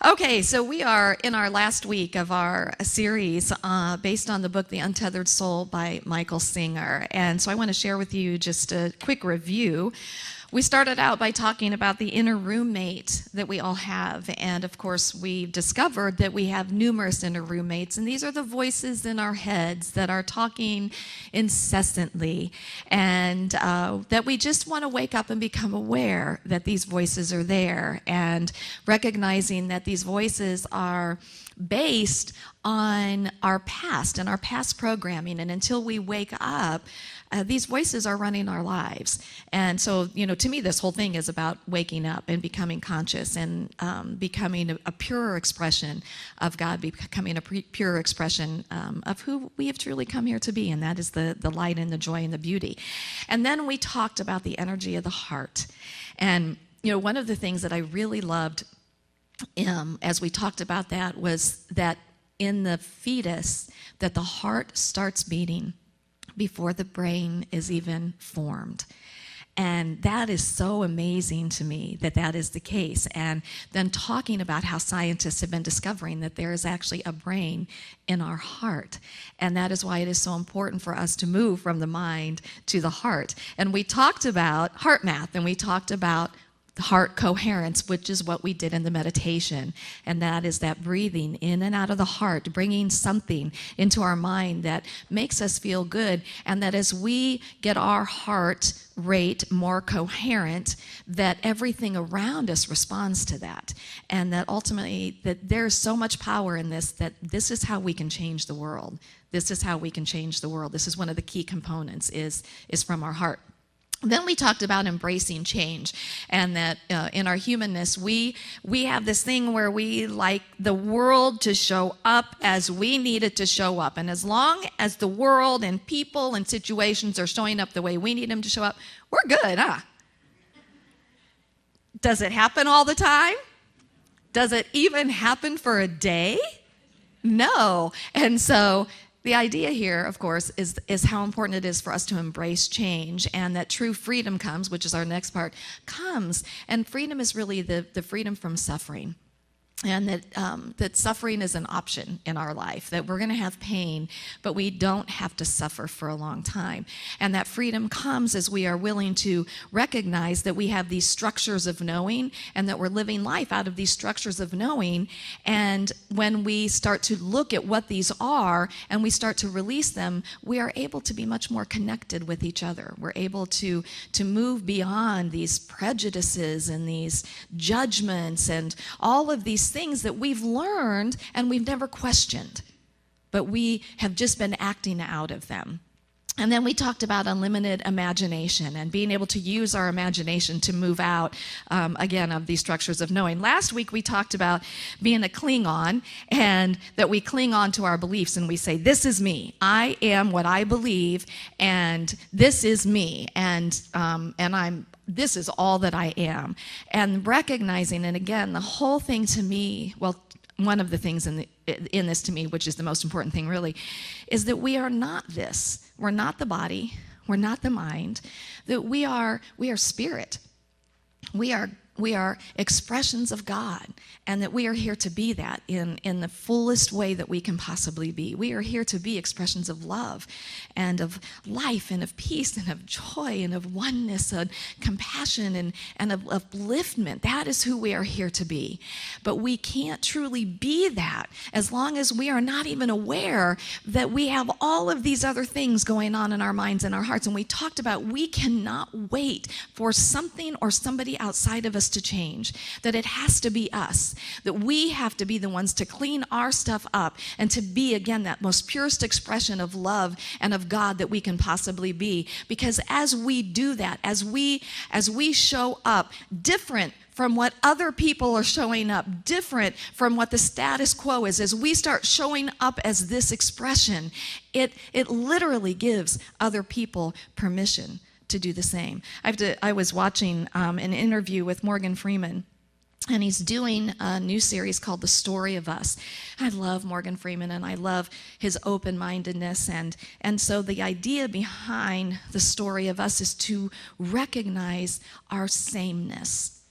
Okay, so we are in our last week of our series based on the book The Untethered Soul by Michael Singer. And so I want to share with you just a quick review. We started out by talking about the inner roommate that we all have. And of course, we've discovered that we have numerous inner roommates. And these are the voices in our heads that are talking incessantly. And that we just want to wake up and become aware that these voices are there. And recognizing that these voices are based on our past and our past programming. And until we wake up, these voices are running our lives. And so, to me, this whole thing is about waking up and becoming conscious and becoming a purer expression of God, becoming a pure expression of who we have truly come here to be, and that is the light and the joy and the beauty. And then we talked about the energy of the heart. And, one of the things that I really loved as we talked about that was that in the fetus, that the heart starts beating before the brain is even formed. And that is so amazing to me that that is the case. And then talking about how scientists have been discovering that there is actually a brain in our heart. And that is why it is so important for us to move from the mind to the heart. And we talked about heart math, and we talked about heart coherence, which is what we did in the meditation. And that is that breathing in and out of the heart, bringing something into our mind that makes us feel good. And that as we get our heart rate more coherent, that everything around us responds to that. And that ultimately, that there's so much power in this, that this is how we can change the world. This is how we can change the world. This is one of the key components is from our heart. Then we talked about embracing change, and that in our humanness, we have this thing where we like the world to show up as we need it to show up. And as long as the world and people and situations are showing up the way we need them to show up, we're good, huh? Does it happen all the time? Does it even happen for a day? No. And so the idea here, of course, is how important it is for us to embrace change, and that true freedom comes, which is our next part, comes. And freedom is really the freedom from suffering. And that suffering is an option in our life, that we're going to have pain, but we don't have to suffer for a long time. And that freedom comes as we are willing to recognize that we have these structures of knowing, and that we're living life out of these structures of knowing. And when we start to look at what these are and we start to release them, we are able to be much more connected with each other. We're able to move beyond these prejudices and these judgments and all of these things that we've learned and we've never questioned, but we have just been acting out of them. And then we talked about unlimited imagination and being able to use our imagination to move out, again, of these structures of knowing. Last week, we talked about being a Klingon, and that we cling on to our beliefs and we say, this is me. I am what I believe, and this is me, and this is all that I am. And recognizing, and again, the whole thing to me, well, one of the things in this to me, which is the most important thing really, is that we are not this. We're not the body. We're not the mind. That we are spirit. We are expressions of God, and that we are here to be that in the fullest way that we can possibly be. We are here to be expressions of love and of life and of peace and of joy and of oneness and compassion and of upliftment. That is who we are here to be. But we can't truly be that as long as we are not even aware that we have all of these other things going on in our minds and our hearts. And we talked about we cannot wait for something or somebody outside of us to change, that it has to be us, that we have to be the ones to clean our stuff up and to be, again, that most purest expression of love and of God that we can possibly be. Because as we do that, as we show up different from what other people are showing up, different from what the status quo is, as we start showing up as this expression, it literally gives other people permission to do the same. I was watching an interview with Morgan Freeman, and he's doing a new series called The Story of Us. I love Morgan Freeman, and I love his open-mindedness, and so the idea behind The Story of Us is to recognize our sameness.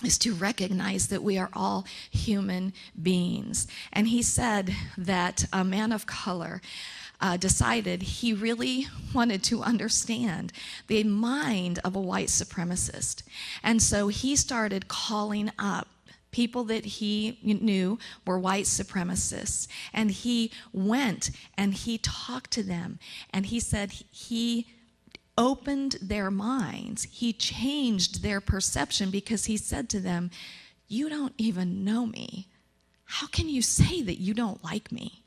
is to recognize that we are all human beings. And he said that a man of color decided he really wanted to understand the mind of a white supremacist. And so he started calling up people that he knew were white supremacists. And he went and he talked to them. And he said he opened their minds. He changed their perception because he said to them, "You don't even know me. How can you say that you don't like me?"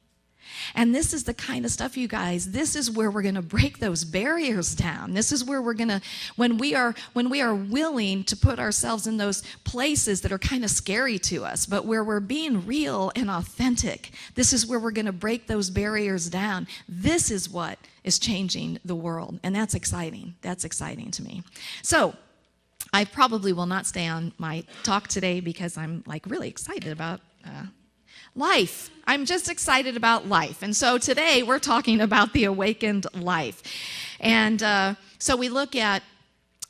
And this is the kind of stuff, you guys, this is where we're going to break those barriers down. This is where we're going to, when we are willing to put ourselves in those places that are kind of scary to us, but where we're being real and authentic, this is where we're going to break those barriers down. This is what is changing the world, and that's exciting. That's exciting to me. So I probably will not stay on my talk today because I'm like really excited about life. I'm just excited about life. And so today we're talking about the awakened life. And so we look at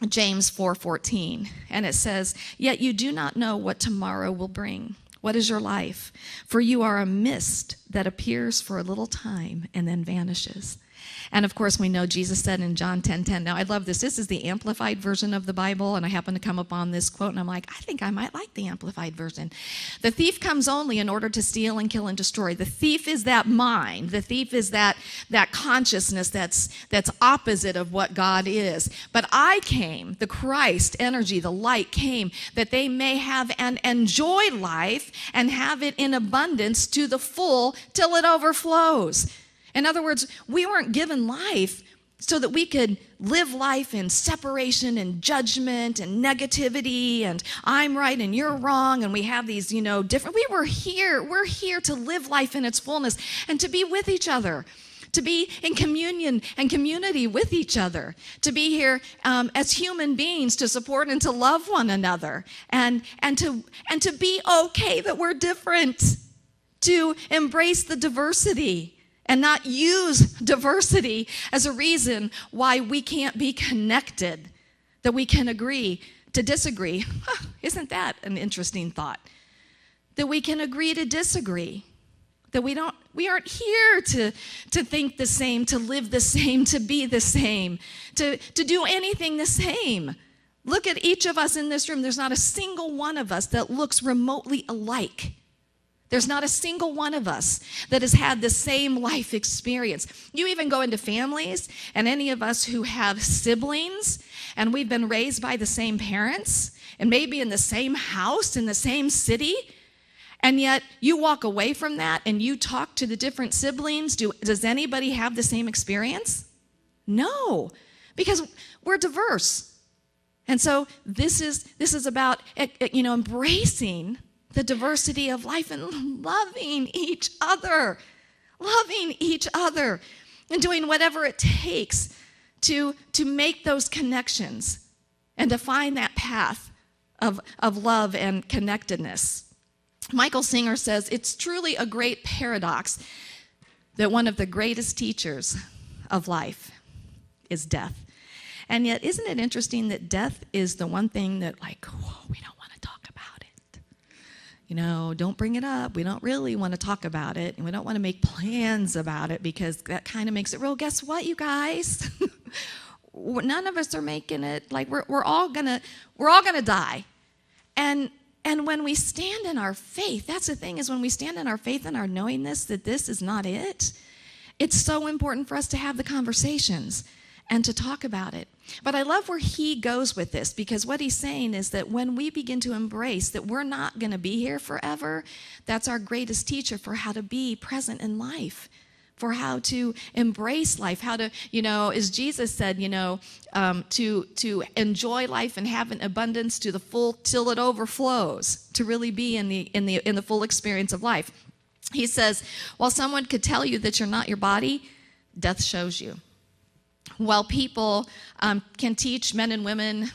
James 4:14, and it says, "Yet you do not know what tomorrow will bring. What is your life? For you are a mist that appears for a little time and then vanishes." And of course, we know Jesus said in John 10:10. Now, I love this. This is the Amplified version of the Bible, and I happened to come upon this quote, and I'm like, I think I might like the Amplified version. "The thief comes only in order to steal and kill and destroy." The thief is that mind. The thief is that consciousness that's opposite of what God is. But I came, the Christ energy, the light came, that they may have and enjoy life and have it in abundance to the full till it overflows. In other words, we weren't given life so that we could live life in separation and judgment and negativity and I'm right and you're wrong and we have these, different. We're here to live life in its fullness and to be with each other, to be in communion and community with each other, to be here as human beings to support and to love one another and to be okay that we're different, to embrace the diversity and not use diversity as a reason why we can't be connected, that we can agree to disagree. Isn't that an interesting thought? That we can agree to disagree. That we aren't here to think the same, to live the same, to be the same, to do anything the same. Look at each of us in this room. There's not a single one of us that looks remotely alike. There's not a single one of us that has had the same life experience. You even go into families, and any of us who have siblings, and we've been raised by the same parents, and maybe in the same house, in the same city, and yet you walk away from that and you talk to the different siblings. Does anybody have the same experience? No, because we're diverse. And so this is about embracing the diversity of life and loving each other, and doing whatever it takes to make those connections and to find that path of love and connectedness. Michael Singer says, "It's truly a great paradox that one of the greatest teachers of life is death." And yet, isn't it interesting that death is the one thing that, we don't want to talk about it. Don't bring it up. We don't really want to talk about it, and we don't want to make plans about it because that kind of makes it real. Guess what, you guys? None of us are making it. We're all gonna die, and when we stand in our faith, that's the thing, is when we stand in our faith and our knowingness that this is not it, it's so important for us to have the conversations and to talk about it. But I love where he goes with this, because what he's saying is that when we begin to embrace that we're not going to be here forever, that's our greatest teacher for how to be present in life, for how to embrace life, how to, as Jesus said, to enjoy life and have an abundance to the full till it overflows, to really be in the full experience of life. He says, while someone could tell you that you're not your body, death shows you. While people can teach men and women,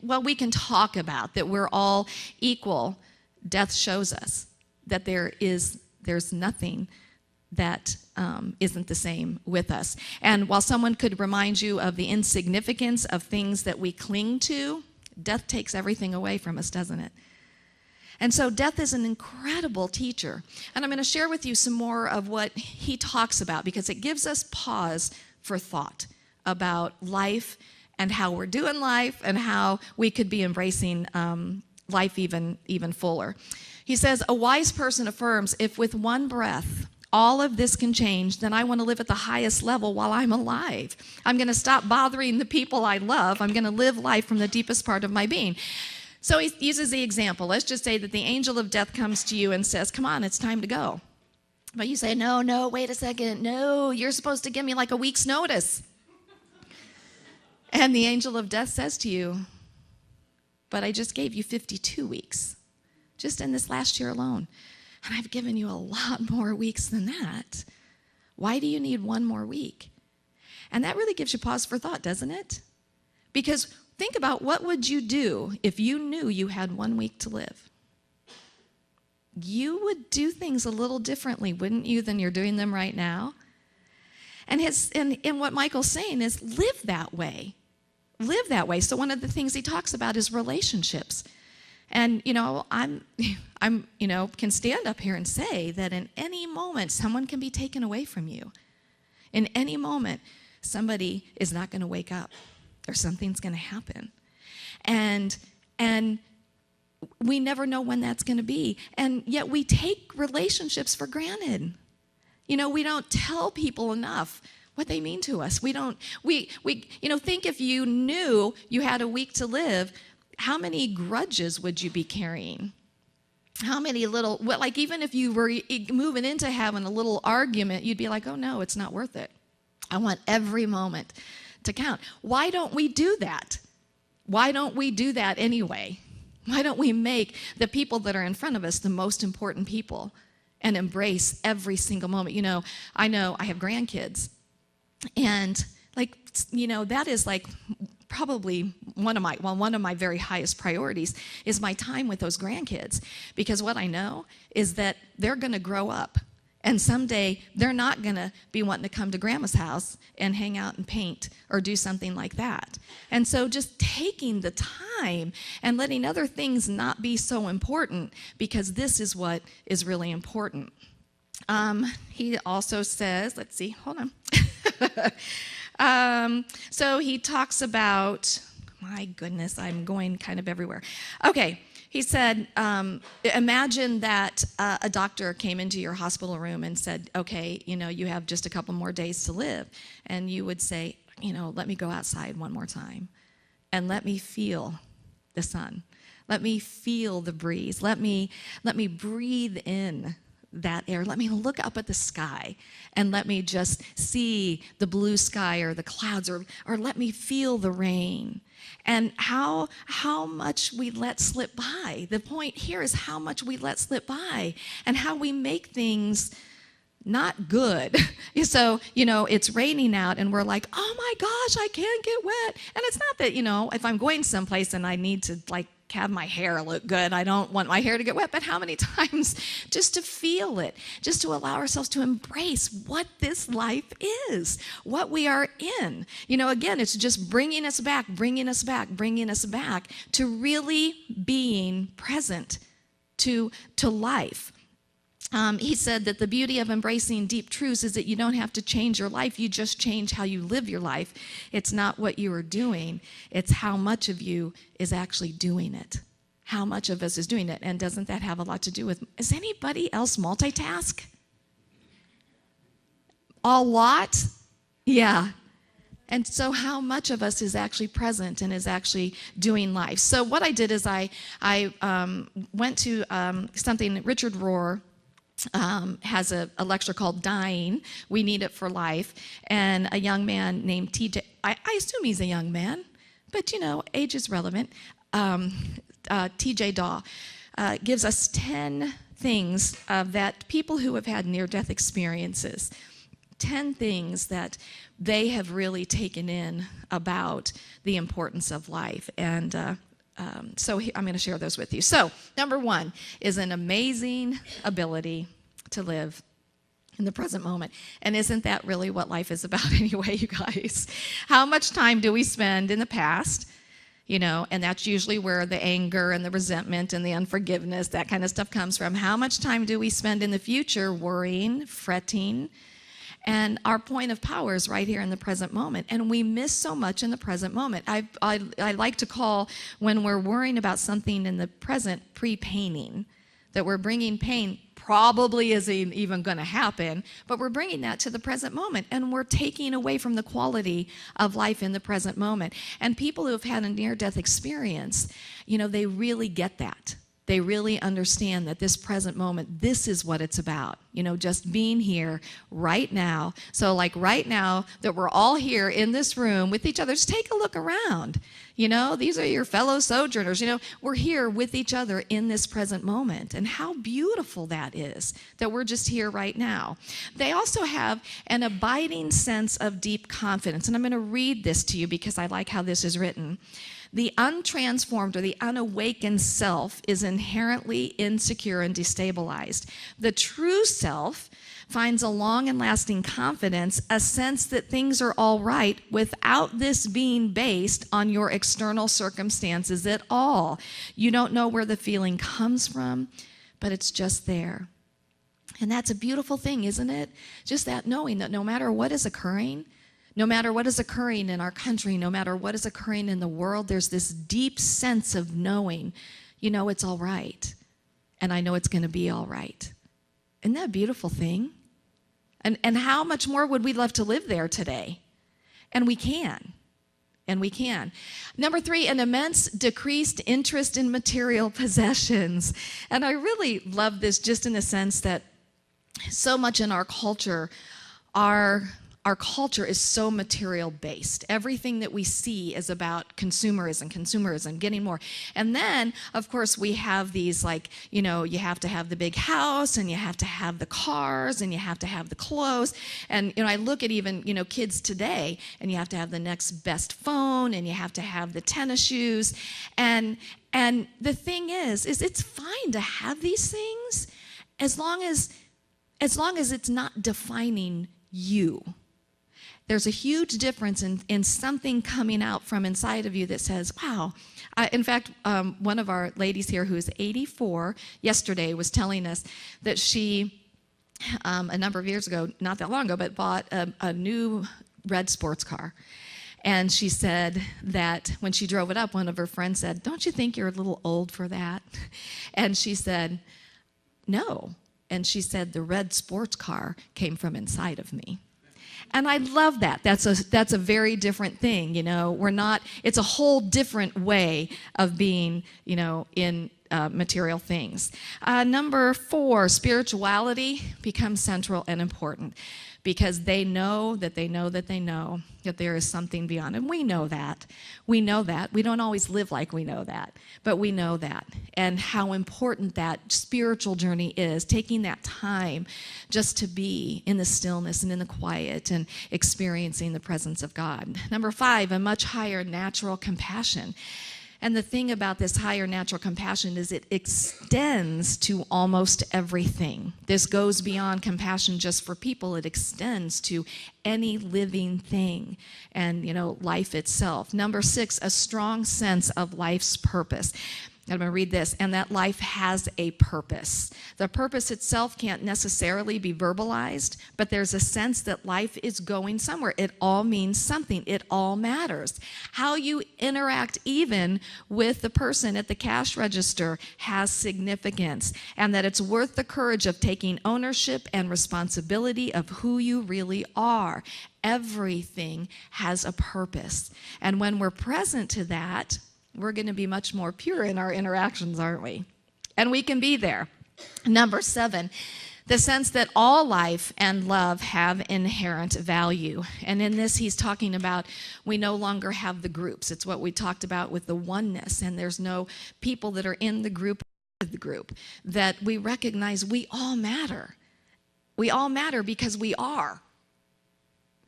we can talk about that we're all equal, death shows us that there's nothing that isn't the same with us. And while someone could remind you of the insignificance of things that we cling to, death takes everything away from us, doesn't it? And so death is an incredible teacher. And I'm going to share with you some more of what he talks about, because it gives us pause for thought about life and how we're doing life and how we could be embracing life even fuller. He says, a wise person affirms, if with one breath all of this can change, then I want to live at the highest level while I'm alive. I'm going to stop bothering the people I love. I'm going to live life from the deepest part of my being. So he uses the example. Let's just say that the angel of death comes to you and says, come on, it's time to go. But you say, no, wait a second. No, you're supposed to give me like a week's notice. And the angel of death says to you, but I just gave you 52 weeks, just in this last year alone. And I've given you a lot more weeks than that. Why do you need one more week? And that really gives you pause for thought, doesn't it? Because think about, what would you do if you knew you had 1 week to live? You would do things a little differently, wouldn't you, than you're doing them right now? And what Michael's saying is, live that way. Live that way. So one of the things he talks about is relationships. And, I'm can stand up here and say that in any moment, someone can be taken away from you. In any moment, somebody is not going to wake up, or something's going to happen. And we never know when that's going to be. And yet we take relationships for granted. We don't tell people enough what they mean to us. We think if you knew you had a week to live, how many grudges would you be carrying? How many even if you were moving into having a little argument, you'd be like, oh no, it's not worth it. I want every moment to count. Why don't we do that? Why don't we do that anyway? Why don't we make the people that are in front of us the most important people and embrace every single moment? I know I have grandkids, and that is probably one of my very highest priorities is my time with those grandkids, because what I know is that they're going to grow up, and someday they're not going to be wanting to come to grandma's house and hang out and paint or do something like that. And so just taking the time and letting other things not be so important, because this is what is really important. He also says, let's see, hold on. So he talks about, my goodness, I'm going kind of everywhere. Okay, he said, imagine that a doctor came into your hospital room and said, okay, you have just a couple more days to live. And you would say, let me go outside one more time and let me feel the sun. Let me feel the breeze. Let me breathe in that air. Let me look up at the sky and let me just see the blue sky or the clouds, or let me feel the rain. And how much we let slip by. The point here is how much we let slip by and how we make things not good. So, it's raining out and we're like, oh my gosh, I can't get wet. And it's not that, if I'm going someplace and I need to have my hair look good, I don't want my hair to get wet, but how many times just to feel it, just to allow ourselves to embrace what this life is, what we are in. Again, it's just bringing us back to really being present to life. He said that the beauty of embracing deep truths is that you don't have to change your life. You just change how you live your life. It's not what you are doing. It's how much of you is actually doing it. How much of us is doing it. And doesn't that have a lot to do with, does anybody else multitask? A lot? Yeah. And so how much of us is actually present and is actually doing life? So what I did is I went to something Richard Rohr has a lecture called Dying, We Need It for Life, and a young man named TJ, I assume he's a young man, but age is relevant, TJ Daw gives us 10 things that people who have had near-death experiences, 10 things that they have really taken in about the importance of life. And so I'm going to share those with you. So number one is an amazing ability to live in the present moment. And isn't that really what life is about anyway, you guys? How much time do we spend in the past And that's usually where the anger and the resentment and the unforgiveness, that kind of stuff comes from. How much time do we spend in the future worrying, fretting? And our point of power is right here in the present moment. And we miss so much in the present moment. I like to call when we're worrying about something in the present pre-paining, that we're bringing pain probably isn't even going to happen, but we're bringing that to the present moment, and we're taking away from the quality of life in the present moment. And people who have had a near-death experience, they really get that. They really understand that this present moment, this is what it's about, just being here right now. So like right now that we're all here in this room with each other, just take a look around. These are your fellow sojourners. We're here with each other in this present moment. And how beautiful that is, that we're just here right now. They also have an abiding sense of deep confidence. And I'm going to read this to you because I like how this is written. The untransformed or the unawakened self is inherently insecure and destabilized. The true self finds a long and lasting confidence, a sense that things are all right without this being based on your external circumstances at all. You don't know where the feeling comes from, but it's just there. And that's a beautiful thing, isn't it? Just that knowing that no matter what is occurring, no matter what is occurring in our country, no matter what is occurring in the world, there's this deep sense of knowing, it's all right. And I know it's going to be all right. Isn't that a beautiful thing? And how much more would we love to live there today? And we can. And we can. Number 3, an immense decreased interest in material possessions. And I really love this just in the sense that so much in our culture, our culture is so material based. Everything that we see is about consumerism, getting more. And then, of course, we have these you have to have the big house, and you have to have the cars, and you have to have the clothes. And, I look at even, kids today, and you have to have the next best phone, and you have to have the tennis shoes. And the thing is it's fine to have these things as long as it's not defining you. There's a huge difference in something coming out from inside of you that says, wow. In fact, one of our ladies here who's 84 yesterday was telling us that she, a number of years ago, not that long ago, but bought a new red sports car. And she said that when she drove it up, one of her friends said, "Don't you think you're a little old for that?" And she said, "No." And she said, "The red sports car came from inside of me." And I love that. That's a very different thing, it's a whole different way of being, in material things. Number 4, spirituality becomes central and important because they know that there is something beyond. And we know that. We know that. We don't always live like we know that, but we know that. And how important that spiritual journey is, taking that time just to be in the stillness and in the quiet and experiencing the presence of God. Number 5, a much higher natural compassion. And the thing about this higher natural compassion is it extends to almost everything. This goes beyond compassion just for people. It extends to any living thing and, life itself. Number 6, a strong sense of life's purpose. I'm going to read this. And that life has a purpose. The purpose itself can't necessarily be verbalized, but there's a sense that life is going somewhere. It all means something. It all matters. How you interact even with the person at the cash register has significance, and that it's worth the courage of taking ownership and responsibility of who you really are. Everything has a purpose. And when we're present to that, we're going to be much more pure in our interactions, aren't we? And we can be there. Number 7, the sense that all life and love have inherent value. And in this, he's talking about we no longer have the groups. It's what we talked about with the oneness. And there's no people that are in the group, that we recognize we all matter. We all matter because we are.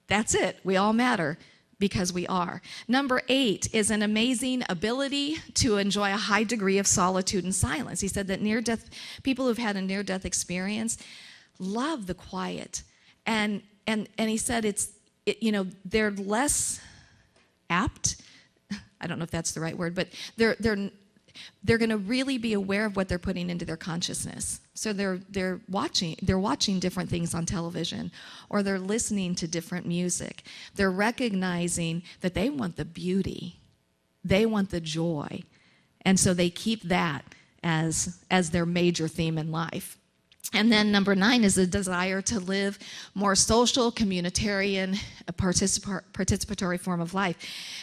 That's it. We all matter because we are. Number 8 is an amazing ability to enjoy a high degree of solitude and silence. He said that people who've had a near-death experience love the quiet. And he said they're less apt, I don't know if that's the right word, but they're going to really be aware of what they're putting into their consciousness. So they're watching different things on television, or they're listening to different music. They're recognizing that they want the beauty, they want the joy, and so they keep that as their major theme in life. And then number 9 is a desire to live more social, communitarian, a participatory form of life.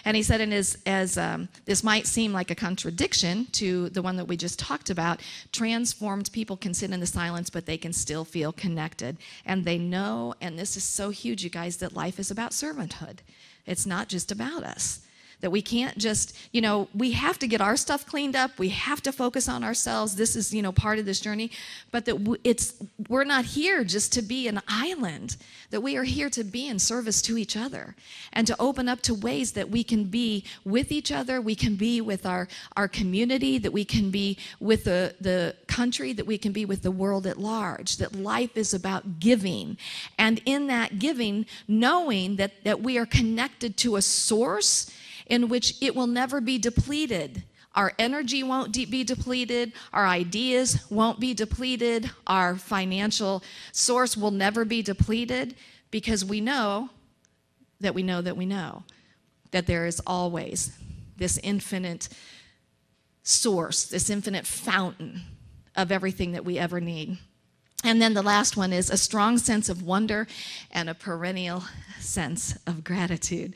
And he said, this might seem like a contradiction to the one that we just talked about, transformed people can sit in the silence, but they can still feel connected. And they know, and this is so huge, you guys, that life is about servanthood. It's not just about us. That we can't just, we have to get our stuff cleaned up. We have to focus on ourselves. This is, part of this journey. But that we're not here just to be an island. That we are here to be in service to each other and to open up to ways that we can be with each other. We can be with our community, that we can be with the country, that we can be with the world at large. That life is about giving. And in that giving, knowing that we are connected to a source in which it will never be depleted. Our energy won't be depleted. Our ideas won't be depleted. Our financial source will never be depleted, because we know that there is always this infinite source, this infinite fountain of everything that we ever need. And then the last one is a strong sense of wonder and a perennial sense of gratitude.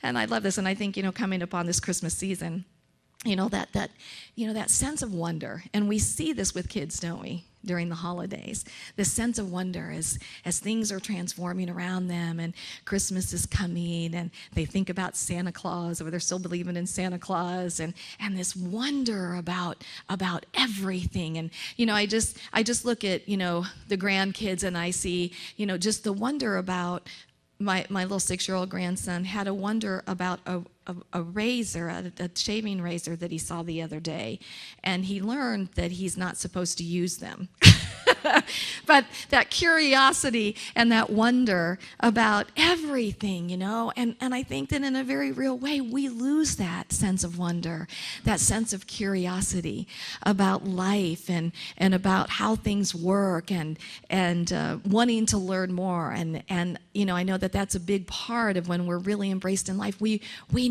And I love this, and I think, coming upon this Christmas season, that sense of wonder, and we see this with kids, don't we, during the holidays, this sense of wonder as things are transforming around them, and Christmas is coming, and they think about Santa Claus, or they're still believing in Santa Claus, and this wonder about everything. And I just look at the grandkids, and I see just the wonder about my little 6-year-old grandson had a wonder about a razor, a shaving razor that he saw the other day, and he learned that he's not supposed to use them. But that curiosity and that wonder about everything, and I think that in a very real way, we lose that sense of wonder, that sense of curiosity about life and about how things work, and wanting to learn more. And I know that that's a big part of when we're really embraced in life. We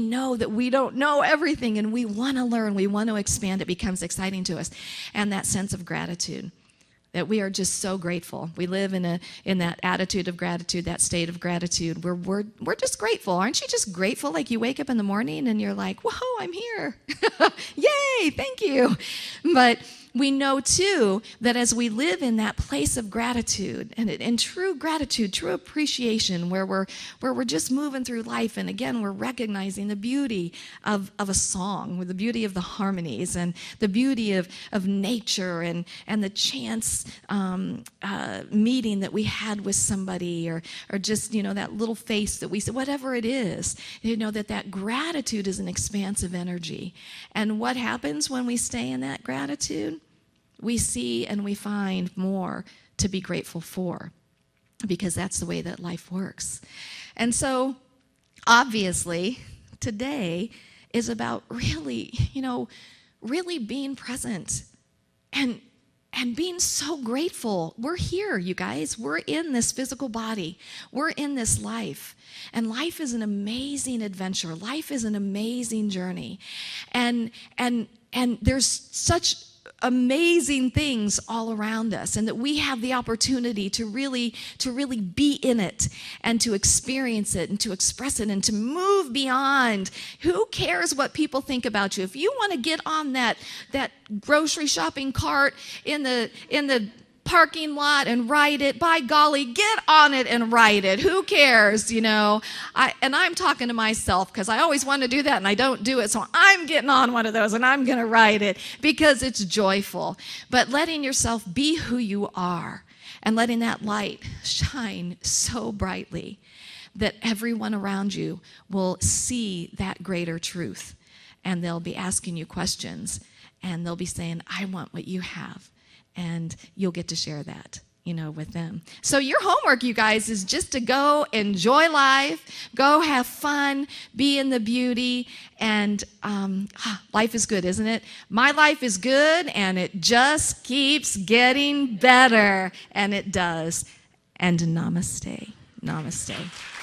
know that we don't know everything, and we want to learn, we want to expand. It becomes exciting to us. And that sense of gratitude, that we are just so grateful. We live in that attitude of gratitude, that state of gratitude, where we're just grateful. Aren't you just grateful? Like, you wake up in the morning and you're like, whoa, I'm here. Yay, thank you. But we know, too, that as we live in that place of gratitude and true gratitude, true appreciation, where we're just moving through life, and again, we're recognizing the beauty of a song, with the beauty of the harmonies, and the beauty of nature, and the chance meeting that we had with somebody, or just, that little face that we see, whatever it is, that gratitude is an expansive energy. And what happens when we stay in that gratitude? We see and we find more to be grateful for, because that's the way that life works. And so, obviously, today is about really being present and being so grateful. We're here, you guys. We're in this physical body. We're in this life. And life is an amazing adventure. Life is an amazing journey. And there's such amazing things all around us, and that we have the opportunity to really be in it, and to experience it, and to express it, and to move beyond. Who cares what people think about you? If you want to get on that grocery shopping cart in the parking lot and ride it, by golly, get on it and ride it. Who cares, And I'm talking to myself, because I always want to do that and I don't do it. So I'm getting on one of those and I'm going to ride it, because it's joyful. But letting yourself be who you are, and letting that light shine so brightly that everyone around you will see that greater truth, and they'll be asking you questions, and they'll be saying, I want what you have. And you'll get to share that. with them. So your homework, you guys, is just to go enjoy life, go have fun, be in the beauty, and life is good, isn't it? My life is good, and it just keeps getting better, and it does. And namaste. Namaste.